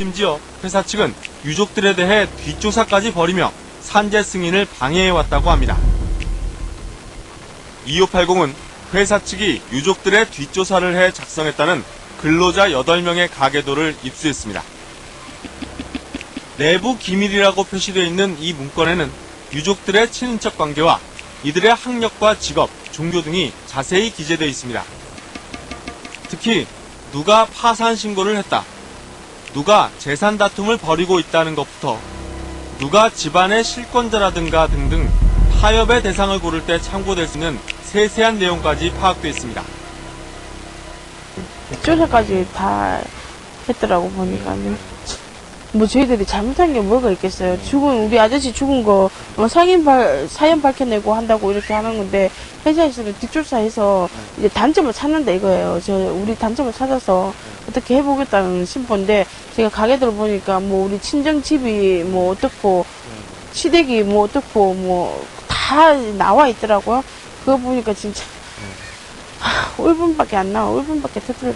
심지어 회사 측은 유족들에 대해 뒷조사까지 벌이며 산재 승인을 방해해왔다고 합니다. 2580은 회사 측이 유족들의 뒷조사를 해 작성했다는 근로자 8명의 가계도를 입수했습니다. 내부 기밀이라고 표시되어 있는 이 문건에는 유족들의 친인척 관계와 이들의 학력과 직업, 종교 등이 자세히 기재되어 있습니다. 특히 누가 파산 신고를 했다, 누가 재산 다툼을 벌이고 있다는 것부터 누가 집안의 실권자라든가 등등 타협의 대상을 고를 때 참고될 수 있는 세세한 내용까지 파악되어 있습니다. 조사까지 다 했더라고 보니까는. 뭐 저희들이 잘못한 게 뭐가 있겠어요. 우리 아저씨 죽은 거 사연 밝혀내고 한다고 이렇게 하는 건데, 회사에서는 뒷조사해서 이제 단점을 찾는다 이거예요. 우리 단점을 찾아서 어떻게 해보겠다는 심보인데, 제가 가게들 보니까 뭐 우리 친정 집이 뭐 어떻고, 시댁이 뭐 어떻고, 뭐 다 나와 있더라고요. 그거 보니까 진짜, 울분밖에 안 나와. 울분밖에 터뜨려.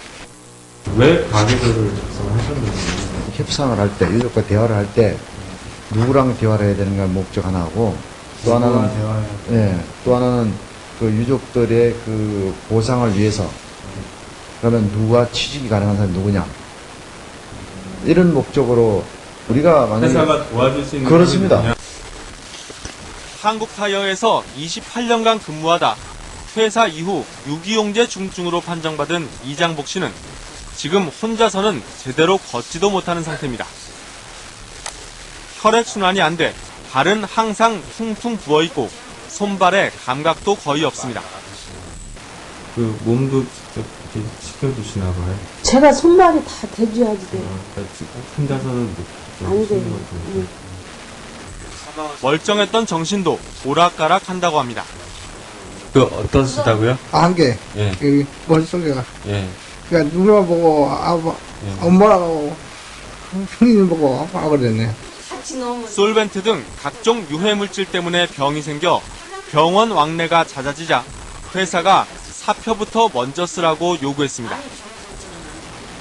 왜 가계도를 작성하셨는지. 협상을 할 때, 유족과 대화를 할 때, 누구랑 대화를 해야 되는가 목적 하나하고, 또 하나는, 또 하나는 그 유족들의 그 보상을 위해서, 그러면 누가 취직이 가능한 사람이 누구냐. 이런 목적으로 우리가 만약에. 회사가 도와줄 수 있는. 그렇습니다. 한국타이어에서 28년간 근무하다 퇴사 이후 유기용제 중증으로 판정받은 이장복 씨는 지금 혼자서는 제대로 걷지도 못하는 상태입니다. 혈액순환이 안 돼 발은 항상 퉁퉁 부어있고 손발에 감각도 거의 없습니다. 그 몸도 직접 이렇게 시켜주시나 봐요. 제가 손발이 다 대줘야지 돼요. 혼자서는 안 돼요. 멀쩡했던 정신도 오락가락 한다고 합니다. 그 어떠시다고요? 안개, 예. 그 머릿속에가. 예. 그러니까 누나 보고, 엄마라고, 형님 보고, 그랬네. 솔벤트 등 각종 유해물질 때문에 병이 생겨 병원 왕래가 잦아지자 회사가 사표부터 먼저 쓰라고 요구했습니다.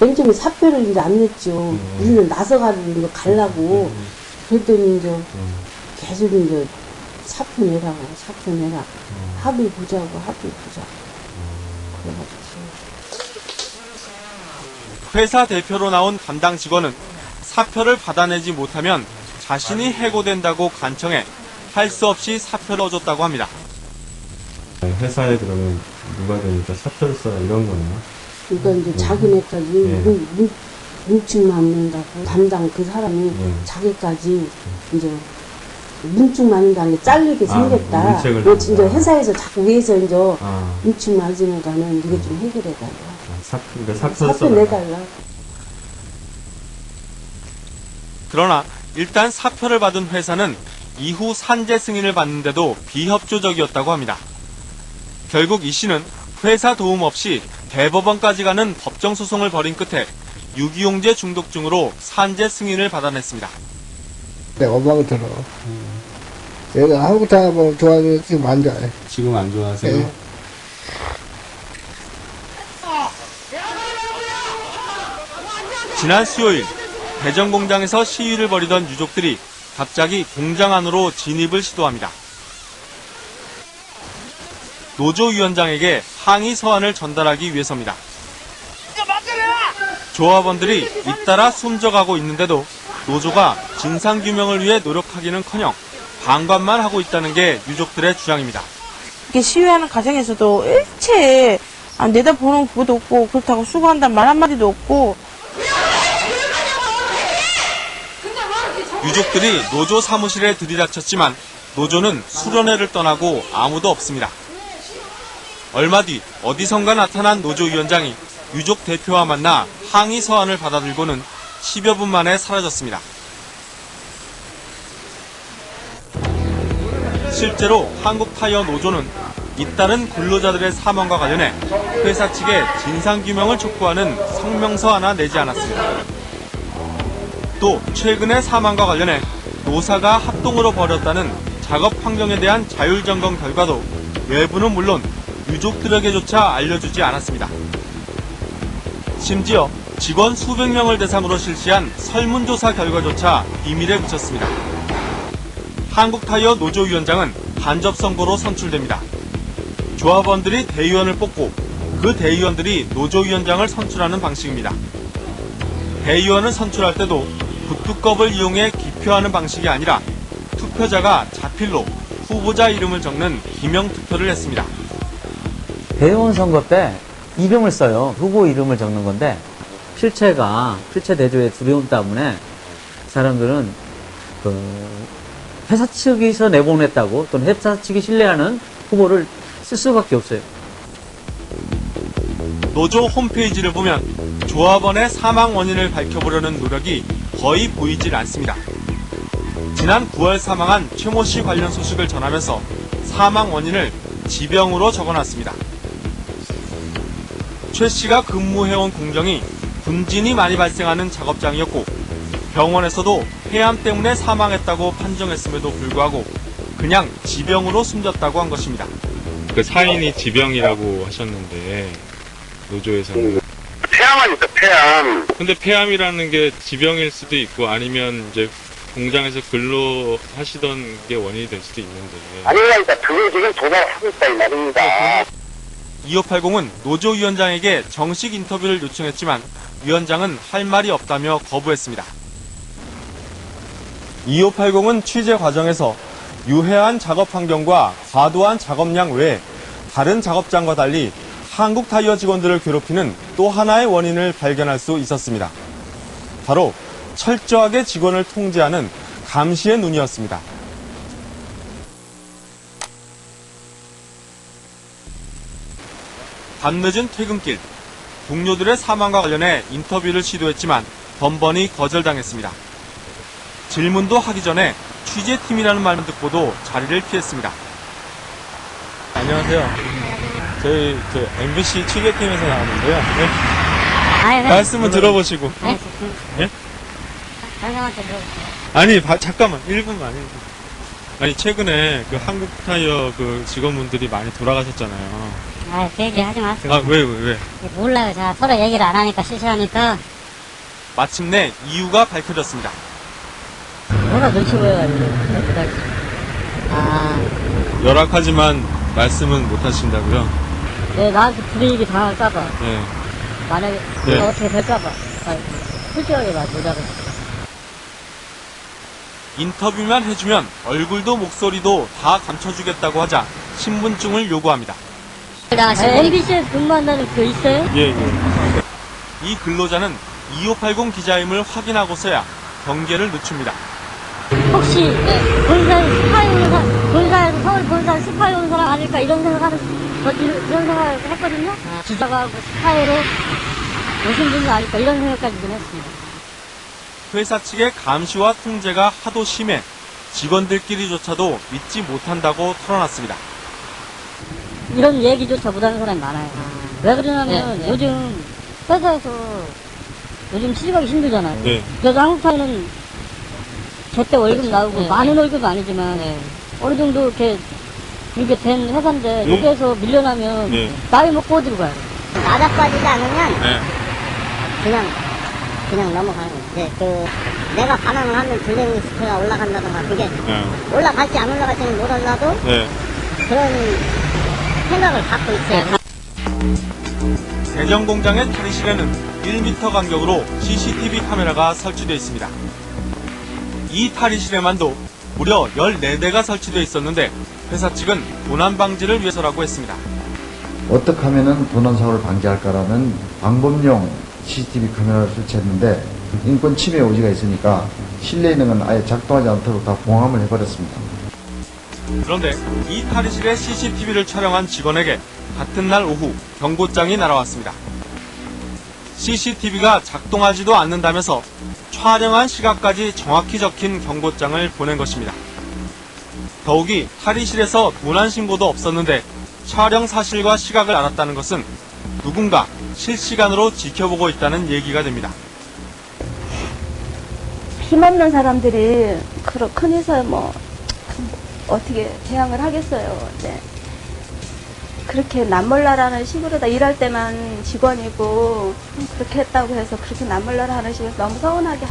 맨 처음에 사표를 이제 안 냈죠. 우리는 나서가지고 가려고. 그랬더니 이제 계속 이제 사표 내라. 합의 보자고. 그래가지고. 회사 대표로 나온 담당 직원은 사표를 받아내지 못하면 자신이 해고된다고 간청해 할 수 없이 사표를 넣어줬다고 합니다. 회사에 그러면 누가 되니까 사표를 써라 이런 거네요. 그러니까 이제 자기네까지 뭉칭만 낸다고. 담당 그 사람이 자기까지 이제 뭉칭 맞는다는 게 잘리게 생겼다. 문책을 뭐 이제 회사에서 자꾸 위에서 이제 아. 뭉칭 맞으니까는 이게 좀 해결해달라. 그러니까 사표를 사표 써라. 내달라. 그러나 일단 사표를 받은 회사는 이후 산재 승인을 받는데도 비협조적이었다고 합니다. 결국 이 씨는 회사 도움 없이 대법원까지 가는 법정 소송을 벌인 끝에 유기용제 중독증으로 산재 승인을 받아냈습니다. 내가 엄마가 들어. 얘가 한국타 뭐 좋아하면 지금 안 좋아해. 지금 안 좋아하세요? 예. 지난 수요일 대전 공장에서 시위를 벌이던 유족들이 갑자기 공장 안으로 진입을 시도합니다. 노조 위원장에게 항의 서한을 전달하기 위해서입니다. 조합원들이 잇따라 숨져가고 있는데도 노조가 진상규명을 위해 노력하기는커녕 방관만 하고 있다는 게 유족들의 주장입니다. 이렇게 시위하는 과정에서도 일체 내다보는 그것도 없고, 그렇다고 수고한다는 말 한마디도 없고. 유족들이 노조 사무실에 들이닥쳤지만 노조는 수련회를 떠나고 아무도 없습니다. 얼마 뒤 어디선가 나타난 노조 위원장이 유족 대표와 만나 항의 서한을 받아들고는 10여 분 만에 사라졌습니다. 실제로 한국타이어 노조는 잇따른 근로자들의 사망과 관련해 회사 측에 진상규명을 촉구하는 성명서 하나 내지 않았습니다. 또 최근의 사망과 관련해 노사가 합동으로 벌였다는 작업 환경에 대한 자율점검 결과도 외부는 물론 유족들에게조차 알려주지 않았습니다. 심지어 직원 수백 명을 대상으로 실시한 설문조사 결과조차 비밀에 묻혔습니다. 한국타이어 노조위원장은 간접 선거로 선출됩니다. 조합원들이 대의원을 뽑고 그 대의원들이 노조위원장을 선출하는 방식입니다. 대의원을 선출할 때도 부뚜껑을 이용해 기표하는 방식이 아니라 투표자가 자필로 후보자 이름을 적는 기명 투표를 했습니다. 대의원 선거 때 이름을 써요. 후보 이름을 적는 건데 필체 대조의 두려움 때문에 사람들은 회사 측에서 내보냈다고 또는 회사 측이 신뢰하는 후보를 쓸 수밖에 없어요. 노조 홈페이지를 보면 조합원의 사망 원인을 밝혀보려는 노력이 거의 보이질 않습니다. 지난 9월 사망한 최모 씨 관련 소식을 전하면서 사망 원인을 지병으로 적어놨습니다. 최 씨가 근무해온 공정이 분진이 많이 발생하는 작업장이었고 병원에서도 폐암 때문에 사망했다고 판정했음에도 불구하고 그냥 지병으로 숨졌다고 한 것입니다. 그 사인이 지병이라고 하셨는데 노조에서는 폐암하니까 폐암. 근데 폐암이라는 게 지병일 수도 있고 아니면 이제 공장에서 근로하시던 게 원인이 될 수도 있는데 아니라니까 그걸 지금 조사하고 있다 이 말입니다. 2580은 노조위원장에게 정식 인터뷰를 요청했지만 위원장은 할 말이 없다며 거부했습니다. 2580은 취재 과정에서 유해한 작업 환경과 과도한 작업량 외에 다른 작업장과 달리 한국타이어 직원들을 괴롭히는 또 하나의 원인을 발견할 수 있었습니다. 바로 철저하게 직원을 통제하는 감시의 눈이었습니다. 밤늦은 퇴근길, 동료들의 사망과 관련해 인터뷰를 시도했지만 번번이 거절당했습니다. 질문도 하기 전에 취재팀이라는 말만 듣고도 자리를 피했습니다. 안녕하세요. 저희 MBC 취재팀에서 나왔는데요. 네. 말씀은 들어보시고. 예? 아니, 잠깐만. 1분만. 아니, 최근에 그 한국타이어 그 직원분들이 많이 돌아가셨잖아요. 그 얘기 하지 마세요. 아, 왜? 몰라요. 자, 서로 얘기를 안 하니까 실시하니까. 마침내 이유가 밝혀졌습니다. 뭐가 눈치 보여가지고. 열악하지만 말씀은 못 하신다고요? 네, 나한테 불이익이 당할까봐. 네. 만약에 네. 내가 어떻게 될까봐. 솔직하게 말하자고. 인터뷰만 해주면 얼굴도 목소리도 다 감춰주겠다고 하자 신분증을 요구합니다. MBC에 근무한다는 그 있어요? 예. 이 근로자는 2580 기자임을 확인하고서야 경계를 늦춥니다. 혹시 본사에 스파이 오는 사람, 본사에서 서울 본사에 스파이 오는 사람 아닐까 이런 생각을 했거든요. 기자가 스파이로 오신 분이 아닐까 이런 생각까지 좀 했습니다. 회사 측의 감시와 통제가 하도 심해 직원들끼리조차도 믿지 못한다고 털어놨습니다. 이런 얘기조차 못하는 사람이 많아요. 왜 그러냐면 요즘 회사에서 요즘 취직하기 힘들잖아요. 네. 그래서 한국타이는 제때 월급 나오고 많은 월급은 아니지만 어느 정도 이렇게 된 회사인데 여기에서 밀려나면 나이 먹고 어디로 가요? 낮아빠지지 않으면 네. 그냥 넘어가는 거예요. 내가 반항을 하면 블랙리스트가 올라간다던가 그게 올라갈지 안 올라갈지는 모르나도 그런 생각을 갖고 있어요. 대전 공장의 탈의실에는 1m 간격으로 CCTV 카메라가 설치되어 있습니다. 이 탈의실에만도 무려 14대가 설치되어 있었는데 회사 측은 도난 방지를 위해서라고 했습니다. 어떻게 하면은 도난사고를 방지할까라는 방법용 CCTV 카메라를 설치했는데 인권 침해 요지가 있으니까 실내에 있는 건 아예 작동하지 않도록 다 봉함을 해버렸습니다. 그런데 이 탈의실의 CCTV를 촬영한 직원에게 같은 날 오후 경고장이 날아왔습니다. CCTV가 작동하지도 않는다면서 촬영한 시각까지 정확히 적힌 경고장을 보낸 것입니다. 더욱이 탈의실에서 도난 신고도 없었는데 촬영 사실과 시각을 알았다는 것은 누군가 실시간으로 지켜보고 있다는 얘기가 됩니다. 힘없는 사람들이 큰 회사에 어떻게 대항을 하겠어요. 네. 그렇게 남몰라라는 식으로 다 일할 때만 직원이고 그렇게 했다고 해서 그렇게 남몰라라 하는 식으로 너무 서운하게